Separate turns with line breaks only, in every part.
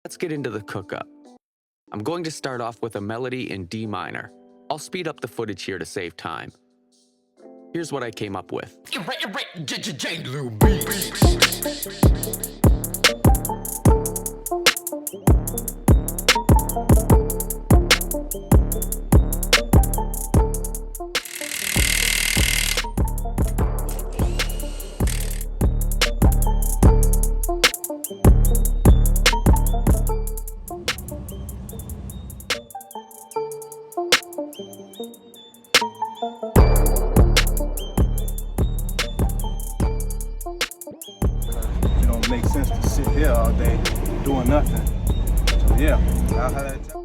Let's get into the cookup. I'm going to start off with a melody in D minor. I'll speed up the footage here to save time. Here's what I came up with.
It don't make sense to sit here all day doing nothing. So yeah, I'll have that time.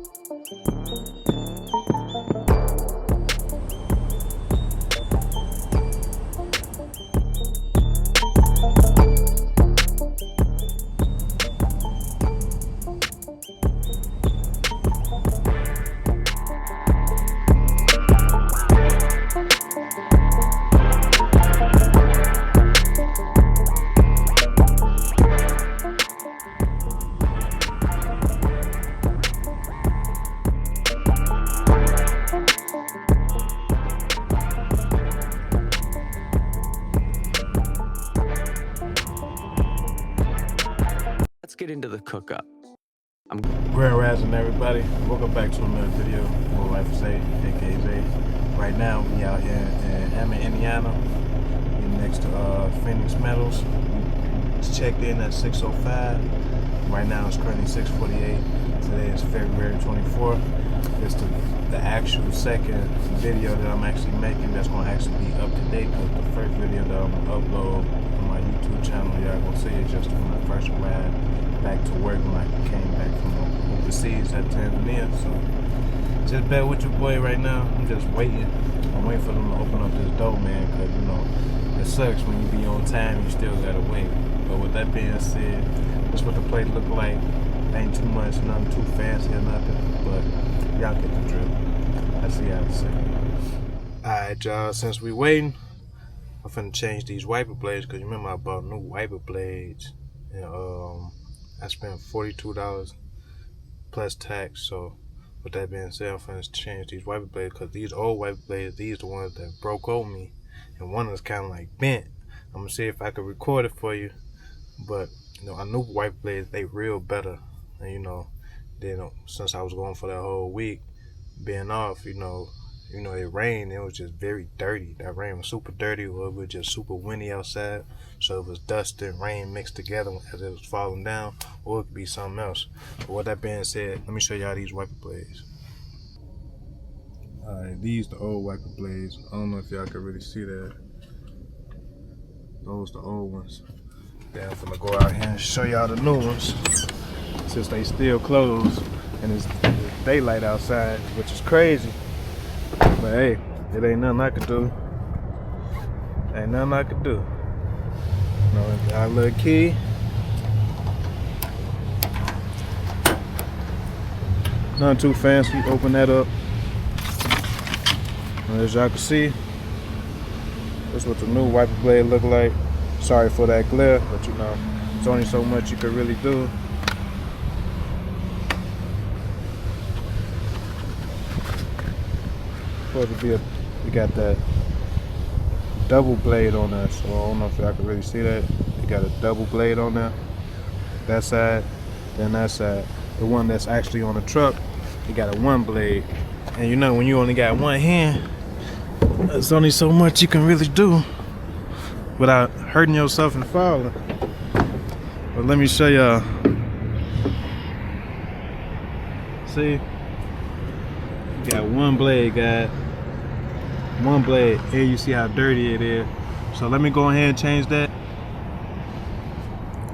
Let's get into the cookup.
Grand Rising, everybody. Welcome back to another video. Glo-Life with Zay, aka Zay. Right now, we out here in Hammond, Indiana. We're next to Phoenix Metals. It's checked in at 6:05. Right now, it's currently 6:48. Today is February 24th. It's the actual second video that I'm actually making that's going to actually be up to date. Because the first video that I'm going to upload on my YouTube channel, y'all going to see it just when I first arrived back to work when I came back from overseas at Tanzania. So just bear with your boy right now. I'm just waiting. I'm waiting for them to open up this door, man, because you know it sucks when you be on time, you still gotta wait. But with that being said, that's what the plate look like. Ain't too much, nothing too fancy or nothing, but y'all get the drill. I see how to say. Alright, y'all, since we waiting, I'm finna change these wiper blades, because you remember I bought new wiper blades, and I spent $42 plus tax. So with that being said, I'm finna change these wiper blades, because these old wiper blades, these the ones that broke on me, and one is kind of like bent. I'm gonna see if I can record it for you, but you know, I knew wiper blades, they real better. And you know, then since I was going for that whole week being off, you know, it rained. It was just very dirty. That rain was super dirty, or it was just super windy outside. So it was dust and rain mixed together as it was falling down, or it could be something else. But with that being said, let me show y'all these wiper blades. Alright, these the old wiper blades. I don't know if y'all can really see that. Those the old ones. Then I'm gonna go out here and show y'all the new ones, since they still closed and it's daylight outside, which is crazy. But hey, it ain't nothing I could do. Ain't nothing I could do. You know, got a little key. Nothing too fancy. Open that up. And as y'all can see, that's what the new wiper blade look like. Sorry for that glare, but you know, there's only so much you can really do. Supposed to be we got that double blade on there, so I don't know if y'all can really see that. You got a double blade on there. That side, then that side. The one that's actually on the truck, you got a one blade. And you know, when you only got one hand, there's only so much you can really do without hurting yourself and falling. But let me show y'all. See? You got one blade, guys. One blade. Here you see how dirty it is. So let me go ahead and change that.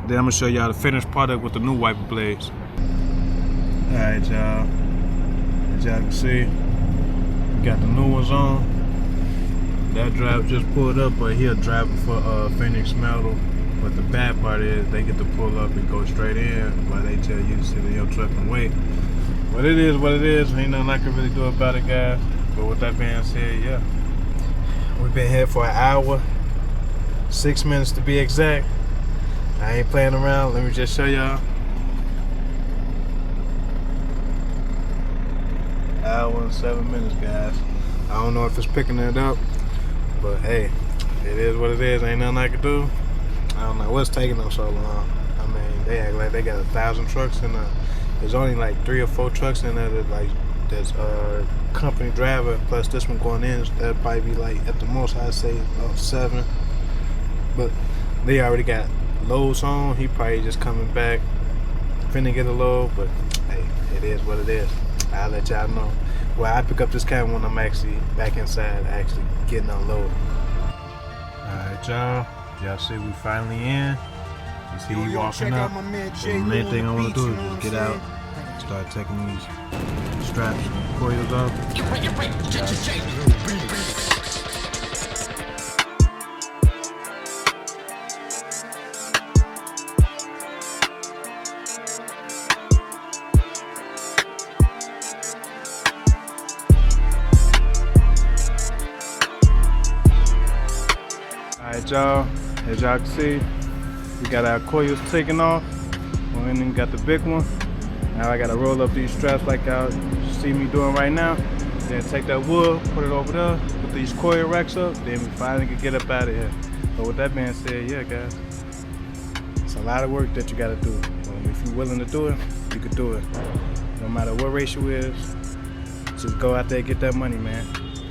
Then I'm gonna show y'all the finished product with the new wiper blades. Alright, y'all. As y'all can see, we got the new ones on. That driver just pulled up, but he a driver for Phoenix Metal. But the bad part is they get to pull up and go straight in, but they tell you to sit in your truck and wait. But it is what it is. Ain't nothing I can really do about it, guys. But with that being said, yeah, we've been here for an hour, 6 minutes to be exact. I ain't playing around. Let me just show y'all. hour and 7 minutes, guys. I don't know if it's picking it up, but hey, it is what it is. Ain't nothing I can do. I don't know what's taking them so long. I mean, they act like they got 1,000 trucks in there. There's only like 3 or 4 trucks in there that like that's company driver plus this one going in. That'd probably be like at the most I'd say about 7. But they already got loads on. He probably just coming back, finna get a load. But hey, it is what it is. I'll let y'all know. Well, I pick up this camera when I'm actually back inside, actually getting unloaded. Alright, y'all see we finally in. You see we walking up. The main thing I want to do is just get out, start taking these straps and coils off. Alright, y'all, as y'all can see, we got our coils taken off. We then got the big one. Now I gotta roll up these straps like y'all see me doing right now. Then take that wood, put it over there, put these coil racks up, then we finally can get up out of here. But with that being said, yeah guys, it's a lot of work that you gotta do. If you're willing to do it, you can do it. No matter what race you is, just go out there and get that money, man.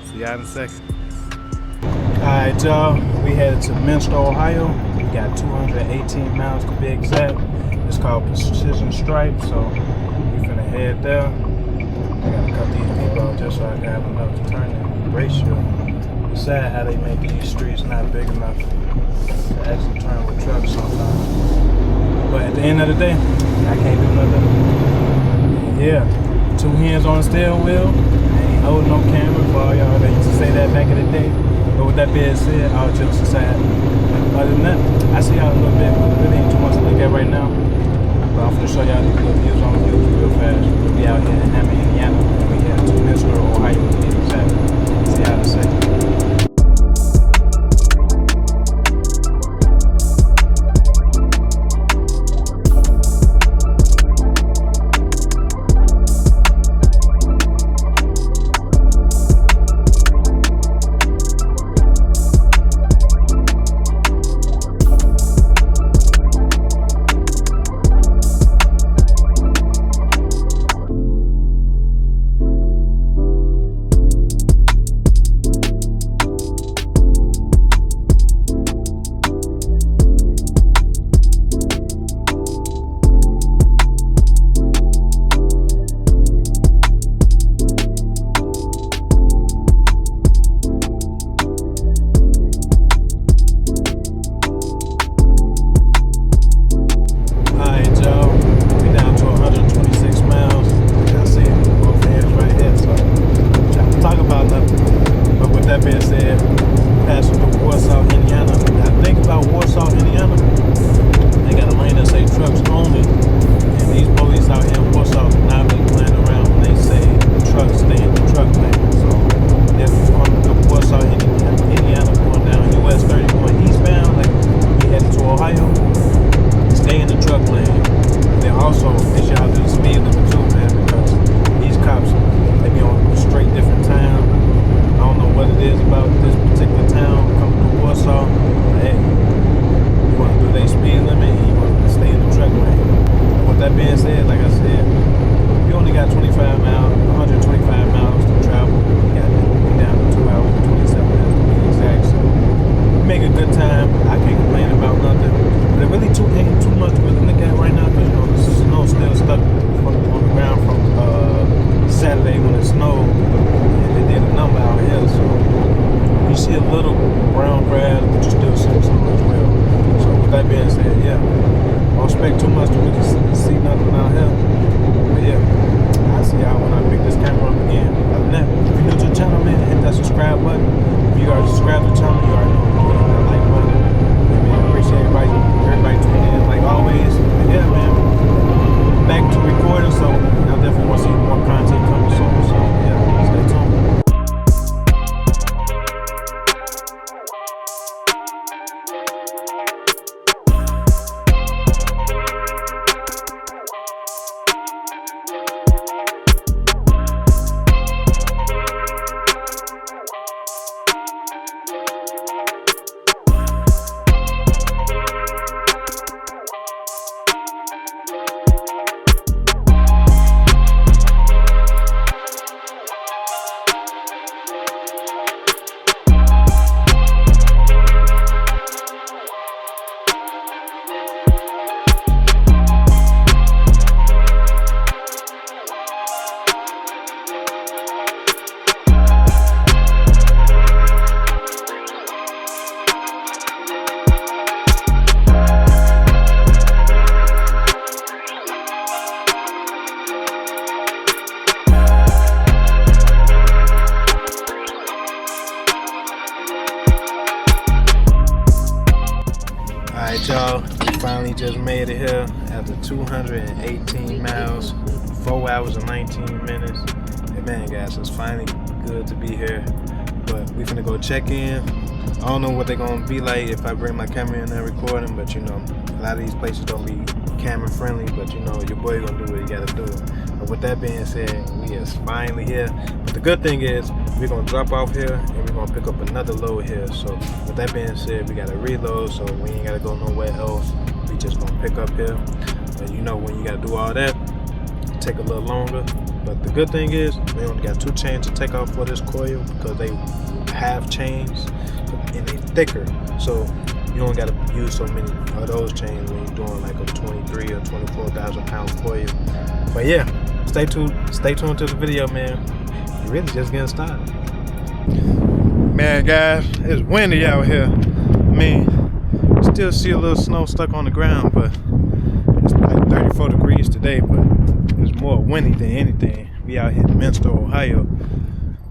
See y'all in a second. Alright y'all, we headed to Minster, Ohio. We got 218 miles to be exact. It's called Precision Stripe, so we finna head there. I gotta cut these people out just so I can have enough turning ratio. It's sad how they make these streets not big enough to actually turn with trucks sometimes. But at the end of the day, I can't do nothing. Yeah, 2 hands on the steering wheel. I ain't holding no camera for all y'all that used to say that back in the day. But with that being said, all jokes aside, other than that, I see y'all a little bit, but really ain't too much to look at right now. But I'm gonna show y'all these little views on the views real fast. We'll be out here in Hammond, Indiana, and we head to Minster, Ohio to be exact. See y'all in a second. just made it here after 218 miles, 4 hours and 19 minutes. And man, guys, it's finally good to be here. But we finna go check in. I don't know what they're gonna be like if I bring my camera in there recording, but you know, a lot of these places don't be camera friendly, but you know, your boy gonna do what he gotta do. But with that being said, we is finally here. But the good thing is, we're gonna drop off here and we're gonna pick up another load here. So with that being said, we gotta reload, so we ain't gotta go nowhere else. We just gonna pick up here. And you know, when you gotta do all that, it take a little longer. But the good thing is, we only got 2 chains to take off for this coil because they have chains and they thicker. So you don't gotta use so many of those chains when you're doing like a 23 or 24,000 pound coil. But yeah, stay tuned to the video, man. You're really just getting started. Man, guys, it's windy out here. I mean, still see a little snow stuck on the ground, but it's like 34 degrees today, but it's more windy than anything. We out here in Minster, Ohio,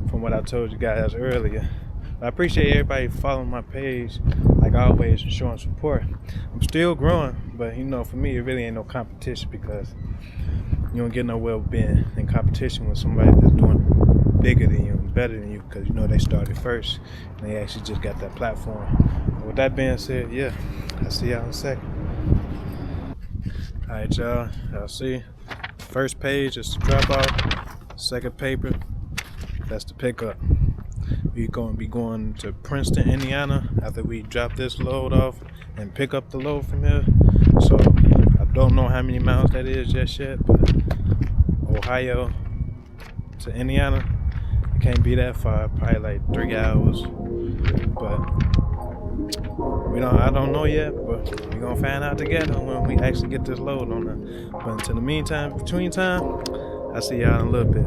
from what I told you guys earlier. I appreciate everybody following my page, like always, and showing support. I'm still growing, but you know, for me, it really ain't no competition because you don't get nowhere being in competition with somebody that's doing bigger than you and better than you, because you know they started first and they actually just got that platform. And with that being said, yeah, I'll see y'all in a second. All right, y'all see. First page is the drop off. Second paper, that's the pickup. We're going to be going to Princeton, Indiana after we drop this load off and pick up the load from here. So I don't know how many miles that is just yet, but Ohio to Indiana, it can't be that far, probably like 3 hours. But I don't know yet, but we're gonna find out together when we actually get this load on there. But until the meantime, between time, I'll see y'all in a little bit.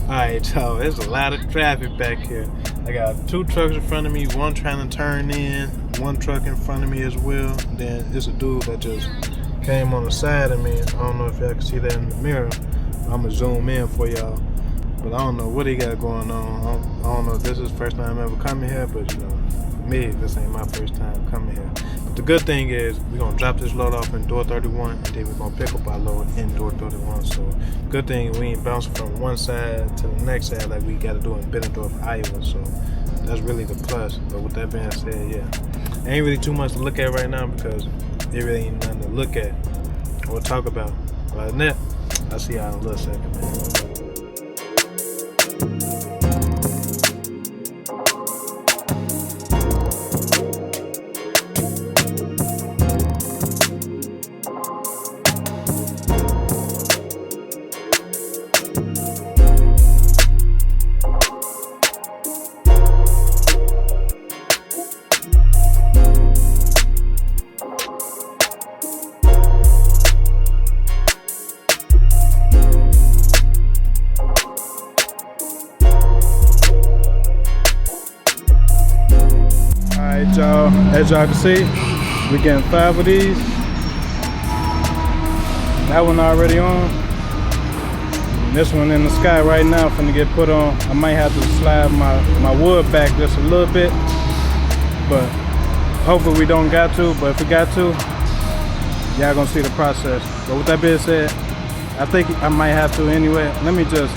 Alright, y'all, there's a lot of traffic back here. I got 2 trucks in front of me, one trying to turn in, 1 truck in front of me as well. Then there's a dude that just came on the side of me. I don't know if y'all can see that in the mirror. I'm gonna zoom in for y'all. But I don't know what he got going on. I don't know if this is the first time I'm ever coming here, but you know, for me, this ain't my first time coming here. But the good thing is, we're gonna drop this load off in door 31, and then we're gonna pick up our load in door 31. So, good thing we ain't bouncing from one side to the next side like we gotta do in Biddendorf, Iowa. So, that's really the plus. But with that being said, yeah, ain't really too much to look at right now because there really ain't nothing to look at or talk about. Other than that, I'll see y'all in a little second, man. Y'all, as y'all can see, we're getting 5 of these. That one already on. And this one in the sky right now finna get put on. I might have to slide my wood back just a little bit, but hopefully we don't got to. But if we got to, y'all gonna see the process. But with that being said, I think I might have to anyway. Let me just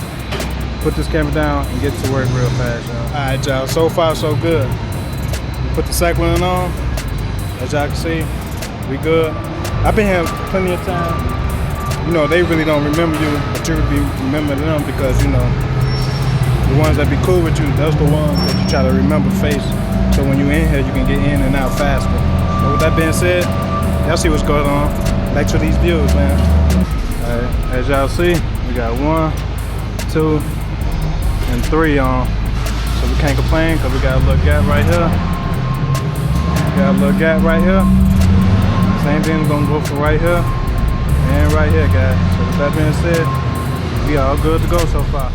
put this camera down and get to work real fast, y'all. All right, y'all, so far so good. Put the second one on. As y'all can see, we good. I've been here plenty of time. You know, they really don't remember you, but you remember them because, you know, the ones that be cool with you, those the ones that you try to remember face. So when you in here, you can get in and out faster. But with that being said, y'all see what's going on. Back to these views, man. All right, as y'all see, we got 1, 2, and 3 on. So we can't complain because we got a little gap right here. Got a little gap right here. Same thing, we're gonna go for right here and right here, guys. So with that being said, we all good to go so far.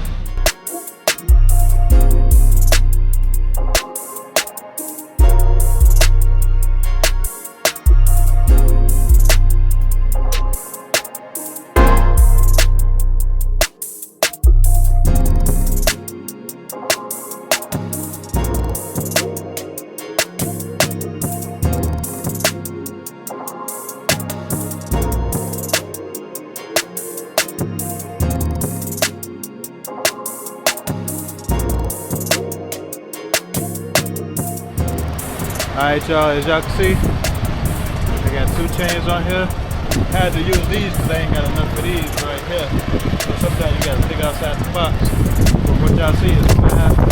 Alright y'all, as y'all can see, I got 2 chains on here. Had to use these because I ain't got enough of these right here. So sometimes you gotta think outside the box. But what y'all see is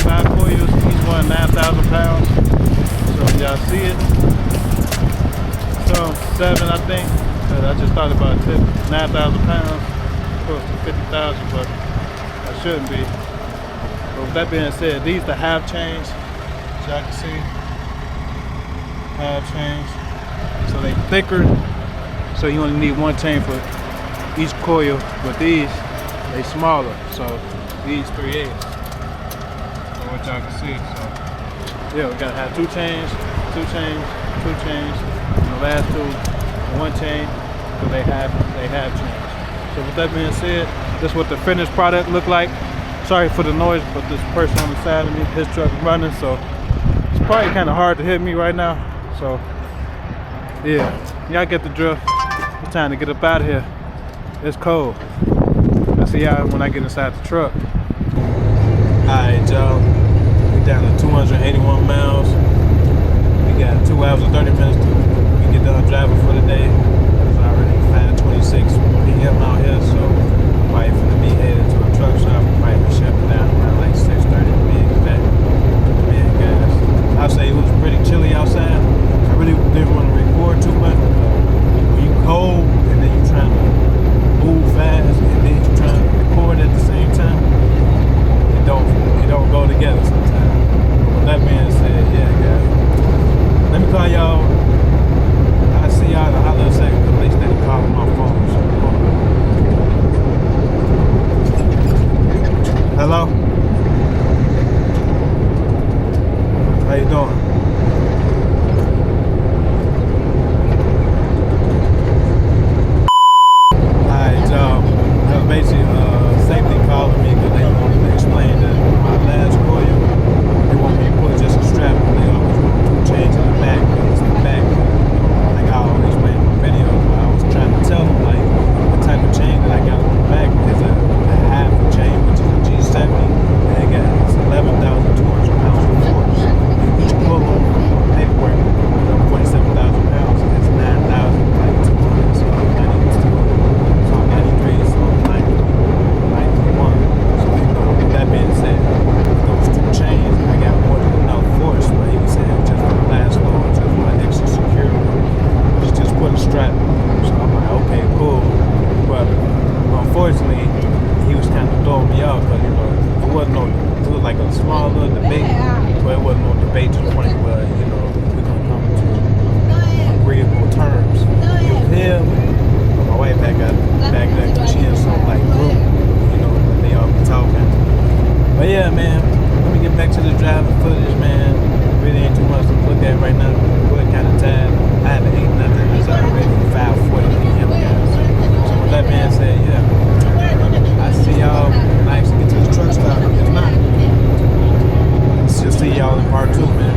5 coils, each one 9,000 pounds. So y'all see it. So 7 I think. But I just thought about 9,000 pounds, close to 50,000, but I shouldn't be. But with that being said, these the half chains, as y'all can see. Half chains. So they thicker. So you only need 1 chain for each coil. But these, they smaller. So these 3/8. So what y'all can see. So yeah, we gotta have 2 chains, 2 chains, 2 chains. And the last 2, 1 chain. So they have chains. So with that being said, this is what the finished product look like. Sorry for the noise, but this person on the side of me, his truck is running, so it's probably kind of hard to hit me right now. So yeah, y'all get the drift. It's time to get up out of here. It's cold. I'll see y'all when I get inside the truck. Alright y'all, we down to 281 miles. We got 2 hours and 30 minutes to get done driving for the day. It's already 5:26 p.m. out here, so I'm probably finna be headed to a truck shop. Probably be shutting down around like 6:30 to be exact. Man, guys, I'll say it was pretty chilly outside. I really didn't want to record too much. When you cold and then you trying to move fast and then you trying to record at the same time, it don't go together sometimes. With that being said, yeah, guys, let me call y'all. I'll see y'all in a hot little second, because they steady calling my phone. So, hello? How you doing? Alright, y'all. That was basically safety calling me because they wanted to explain that my last coil, they want me to put just a strap. They always want to change in the back, because the back, like I always explain in my video, I was trying to tell them like the type of chain that I got on the back is a half a chain, which is a G70, and it got 11,200 pounds of force. Each pull on paperwork, 47,000 pounds, it's 9,200, so 92, so 93, so 90, 91. So with that being said, those 2 chains, I got more than enough force, but he was saying just for the last load, just for extra security, just put a strap. So I'm like, okay, cool. But unfortunately, he was kind of throwing me off, because it was like a small little debate, but it wasn't no debate to the point where we're gonna come to agreeable terms. With him, my wife back there, because she in some like group, they all be talking. But yeah, man, let me get back to the driving footage, man. Really ain't too much to look at right now. We're kind of tired. I haven't eaten nothing. It's already 5:40 p.m. guys. So with that being said, yeah, I see y'all when I actually get to the truck stop. If not, just see y'all in part 2, man.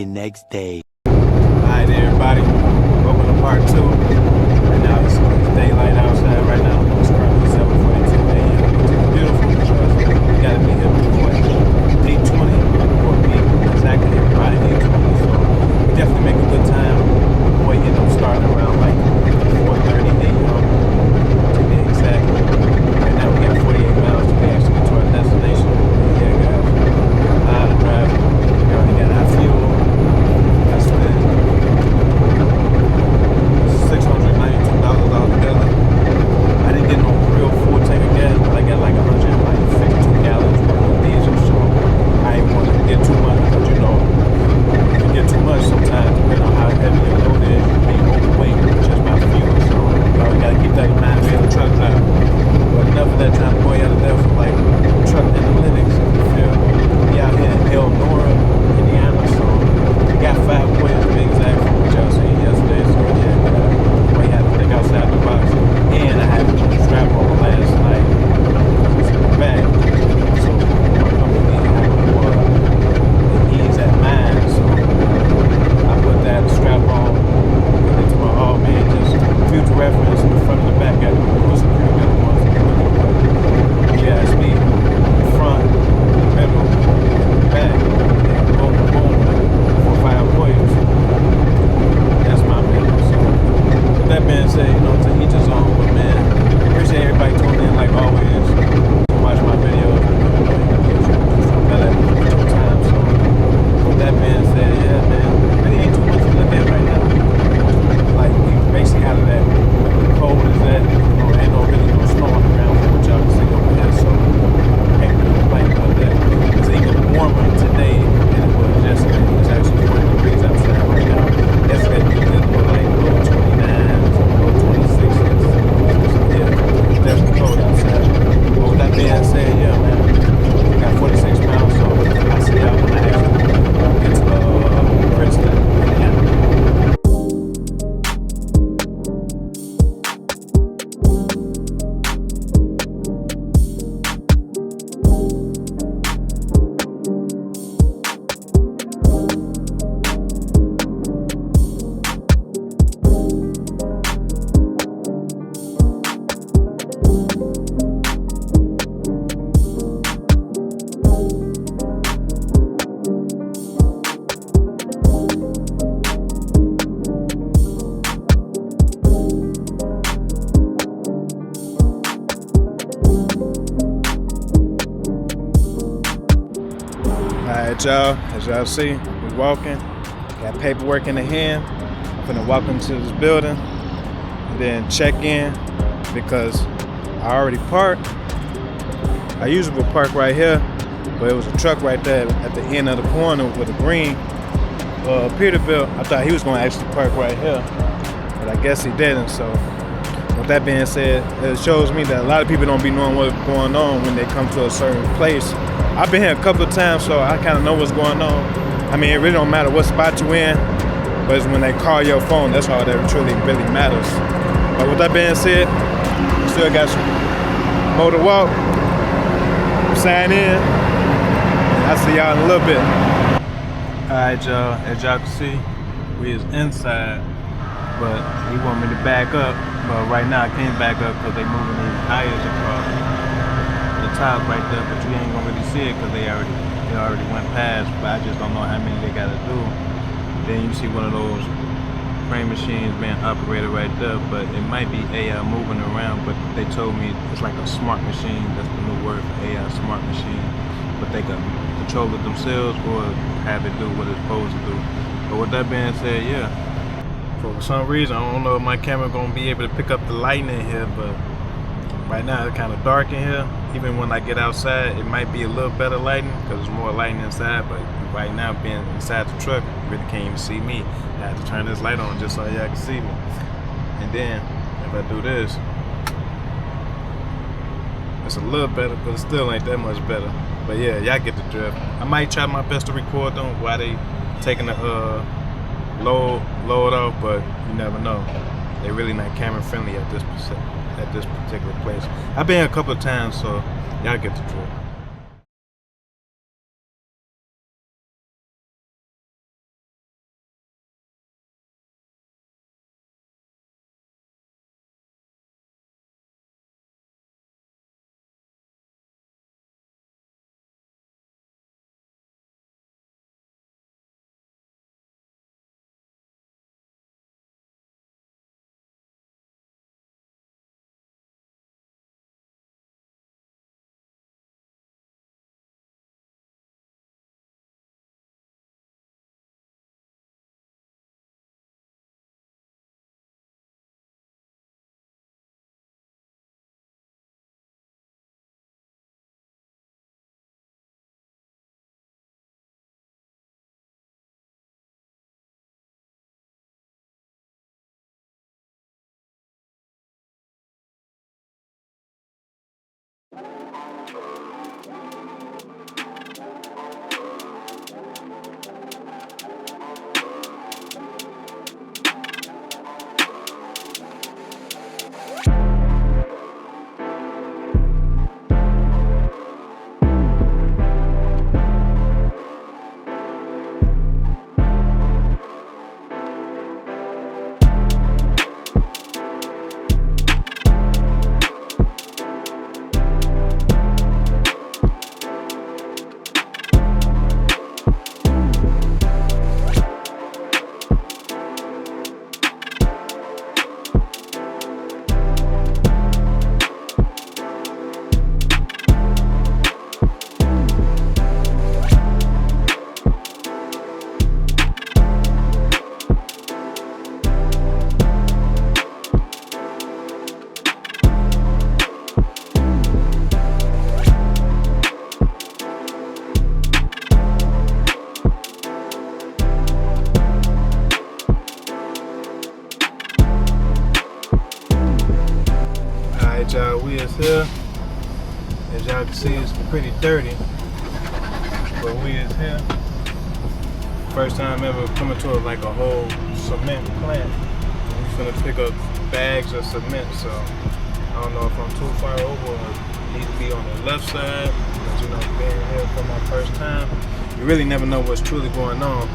Next day.
Alright everybody, welcome to part 2. Right now it's daylight outside right now. It's currently 7:42 a.m. It's beautiful because we gotta be here before 8:20 or be exactly here by 8:20. So we definitely make a good time. Boy, starting around like 4:30 a.m. to be exact. Right now we got 48 miles to actually get to our destination. Yeah guys, a lot of driving. We already got our fuel. $692 altogether. I didn't get no real full tank of gas, but I got like 152 gallons worth of diesel, so I ain't want to get too much, but if you get too much sometimes, depending on how heavily loaded, being overweight just by fuel. So you always gotta keep that in mind being a truck driver. But enough of that time, boy, out of there for like truck analytics. You feel me? We out here in Elnora, Indiana, so we got 5 boys to be exact from what y'all seen yesterday. So yeah, we had to think outside the box. And I had to put the strap on last night because it's in the back. So my company had more ease at mine. So I put that strap on into my all man, just future reference in the front and the back. Got the security got the ones that are looking, but yeah, it's me, front, middle, back, boom, boom, 4 5 warriors. That's my man. So with that being said, you know, to each his own, but man, appreciate everybody tuning in like always to watch my videos. You know, you gotta put your time. So with that being said, yeah, man, really ain't too much to look at right now. Like we basically out of that cold is that, you know, ain't no really no snow on the ground for what y'all can see over here. So can't really complain about that. It's even warmer today than it was yesterday. It's actually 40 degrees outside right now. Yesterday we did like low 29s, low 26s. So yeah, it's definitely cold outside. But with that being said, yeah, man, I got 46 pounds, so I see y'all when I actually get to Princeton, Indiana. Alright, y'all, as y'all see, we walking, got paperwork in the hand. I'm finna walk into this building and then check in because I already parked. I usually would park right here, but it was a truck right there at the end of the corner with a green Peterbilt. I thought he was gonna actually park right here, but I guess he didn't. So with that being said, it shows me that a lot of people don't be knowing what's going on when they come to a certain place. I've been here a couple of times, so I kind of know what's going on. I mean, it really don't matter what spot you in, but it's when they call your phone, that's all that truly really matters. But with that being said, still got some more to walk. Sign in. I'll see y'all in a little bit. Alright, y'all, as y'all can see, we is inside, but he want me to back up. But right now I can't back up because they moving these tires across the top right there, but you ain't gonna really see it because they already went past. But I just don't know how many they gotta do. Then you see one of those crane machines being operated right there, but it might be AI moving around. But they told me it's like a smart machine. That's the new word for AI, smart machine. But they can control it themselves or have it do what it's supposed to do. But with that being said, yeah. For some reason, I don't know if my camera gonna be able to pick up the lighting in here, but right now it's kind of dark in here. Even when I get outside, it might be a little better lighting because there's more lighting inside, but right now being inside the truck, you really can't even see me. I have to turn this light on just so y'all can see me. And then if I do this, it's a little better, but it still ain't that much better. But yeah, y'all get the drift. I might try my best to record them while they taking the load off, but you never know. They really not camera friendly at this particular place. I've been a couple of times, so y'all get the drift. Y'all, we is here. As y'all can see, it's pretty dirty, but we is here. First time ever coming to like a whole cement plant. We finna pick up bags of cement, so I don't know if I'm too far over or need to be on the left side. But you know, being here for my first time, you really never know what's truly going on.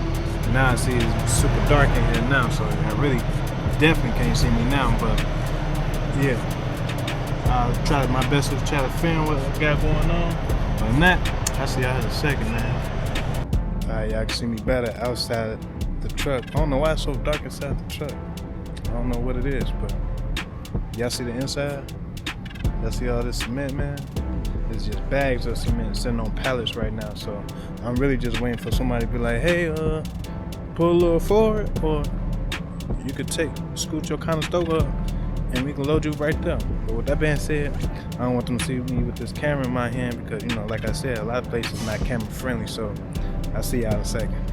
Now I see it's super dark in here now, so I really definitely can't see me now, but yeah. I'll try my best to try to film what I got going on. Other than that, I'll see y'all in a second, man. Alright, y'all can see me better outside the truck. I don't know why it's so dark inside the truck. I don't know what it is, but y'all see the inside? Y'all see all this cement, man? It's just bags of cement sitting on pallets right now. So I'm really just waiting for somebody to be like, hey, pull a little forward, or you could scoot your Conestoga up and we can load you right there. But with that being said, I don't want them to see me with this camera in my hand because, you know, like I said, a lot of places not camera friendly. So I'll see y'all in a second.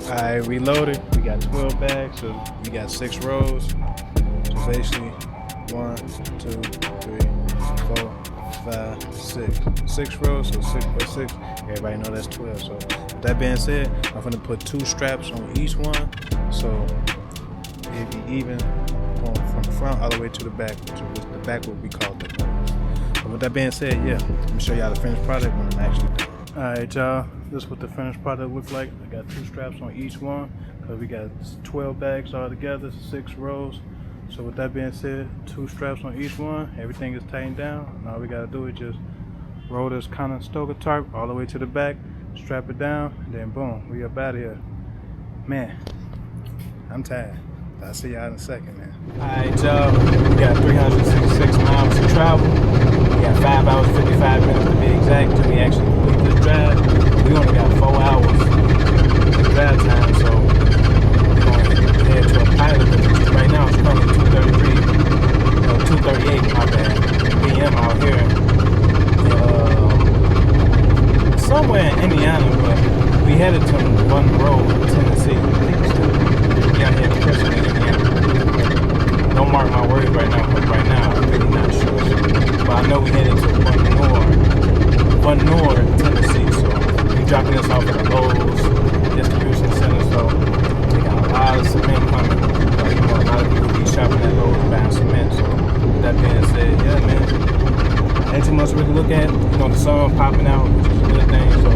Alright, reloaded. We got 12 bags, so we got 6 rows. So basically 1, 2, 3, 4, 5, 6. 6 rows, so 6 by 6. Everybody know that's 12. So with that being said, I'm gonna put 2 straps on each one, so it'll be even going from the front all the way to the back, which the back will be called the nose. But with that being said, yeah, let me show y'all the finished product when I'm actually done. Alright, y'all, this is what the finished product looks like. I got 2 straps on each one because we got 12 bags all together, 6 rows. So with that being said, 2 straps on each one. Everything is tightened down. And all we gotta do is just roll this Conestoga tarp all the way to the back, strap it down, and then boom, we up out of here. Man, I'm tired. I'll see y'all in a second, man. Alright, y'all, we got 366 miles to travel. We got 5 hours, 55 minutes to be exact till we actually complete this drive. We only got 4 hours of drive time, so we're gonna head to a pilot. Right now it's currently 2:38, my bad, p.m. out here. Somewhere in Indiana, but we headed to Monroe, Tennessee. We out here in Christmas, Indiana. Don't mark my words right now, because right now I'm really not sure. But I know we headed to Monroe, Tennessee. So we dropping this off at the Lowe's distribution center. So we got a lot of cement coming. You know, a lot of people be shopping at Lowe's buying cement. So with that being said, yeah, man, ain't too much we can look at. You know, the sun popping out, which is a good thing. So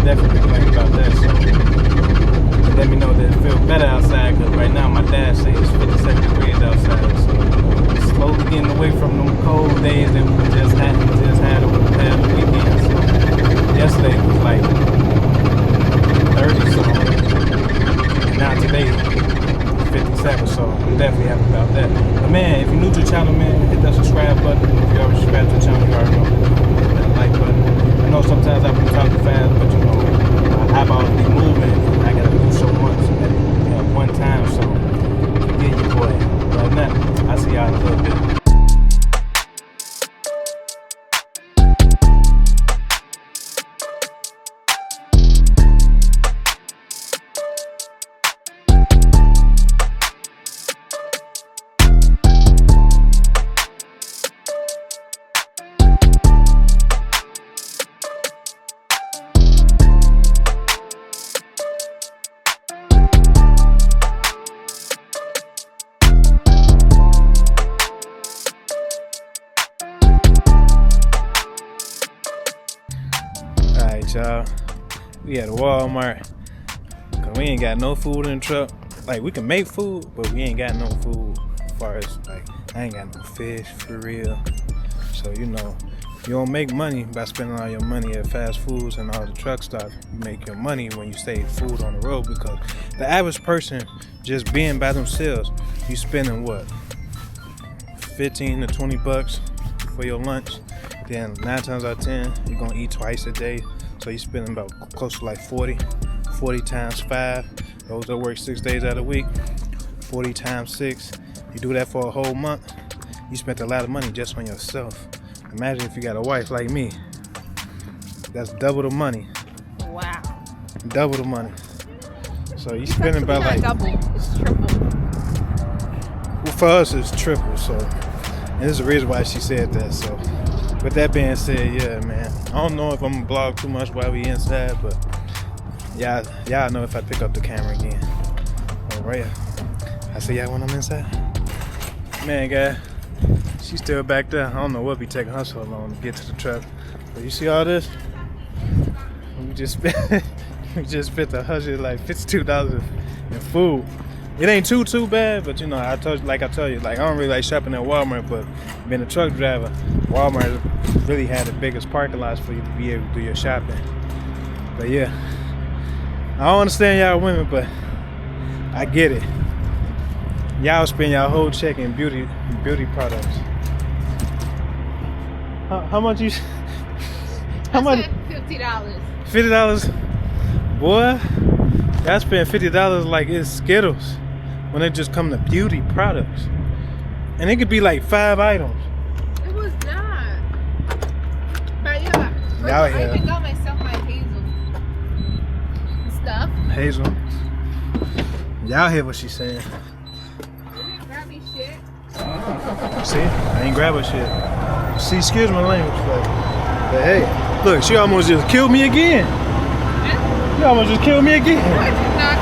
definitely think about that. So let me know that it feels better outside, because right now my dad says it's 57 degrees outside. So it's slowly getting away from them cold days that we just had over the past weekend. So yesterday was like 30 something, and now today 57, so I'm definitely happy about that. But man, if you're new to the channel, man, hit that subscribe button. If you already subscribed to the channel, you already know, hit that like button. I know sometimes I be talking fast, but you know, my eyeballs be moving, and I gotta do so much at one time, so forget your boy. But now, I'll see y'all in a little bit. Alright, y'all. We at Walmart. Cause we ain't got no food in the truck. Like, we can make food, but we ain't got no food as far as, like, I ain't got no fish for real. So, you know, you don't make money by spending all your money at fast foods and all the truck stops. You make your money when you save food on the road, because the average person just being by themselves, you spending what? 15 to 20 bucks for your lunch. Then 9 times out of 10, you're gonna eat twice a day. So you're spending about close to like 40 times 5. Those that work 6 days out of the week, 40 times 6. You do that for a whole month, you spent a lot of money just on yourself. Imagine if you got a wife like me. That's double the money.
Wow.
Double the money. So you spending about like
double, it's triple.
Well, for us it's triple. So, and there's a reason why she said that. So, with that being said, yeah, man. I don't know if I'm gonna vlog too much while we inside, but y'all know if I pick up the camera again. All right, I see y'all when I'm inside. Man, guy, she's still back there. I don't know what be taking her so long to get to the truck. But you see all this? We just spent $152 in food. It ain't too bad, but you know, I told you, like I don't really like shopping at Walmart, but being a truck driver, Walmart really had the biggest parking lots for you to be able to do your shopping. But yeah, I don't understand y'all women, but I get it. Y'all spend y'all whole check in beauty products. How much you? How much?
$50.
$50, boy. I spent $50 like it's Skittles when it just come to beauty products, and it could be like 5 items.
It was not. But yeah,
Y'all
I
here.
even got myself my Hazel stuff.
Hazel, y'all hear what she's saying?
You didn't grab me shit.
See, I ain't grab her shit. See, excuse my language, but hey, look, she almost just killed me again. You almost just killed me again.
I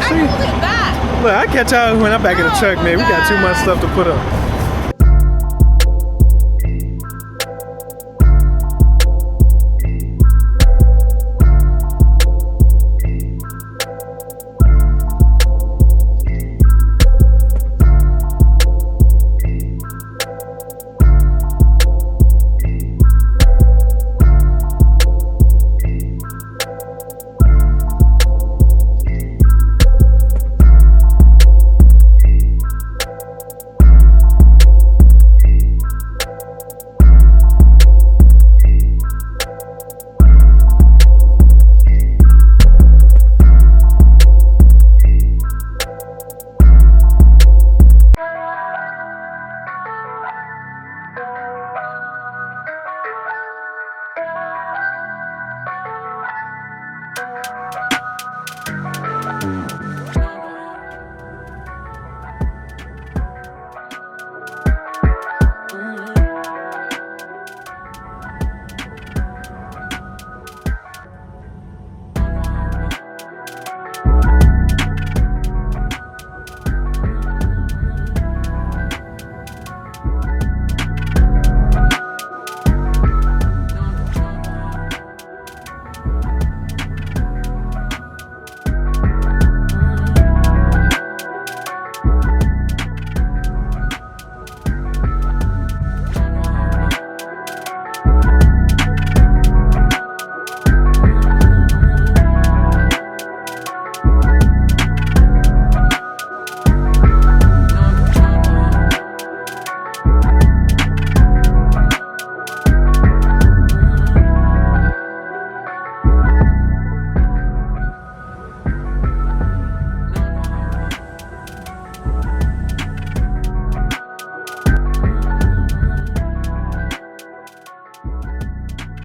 pulled it back.
Look, I catch y'all when I'm back in the truck, man. We got too much stuff to put up.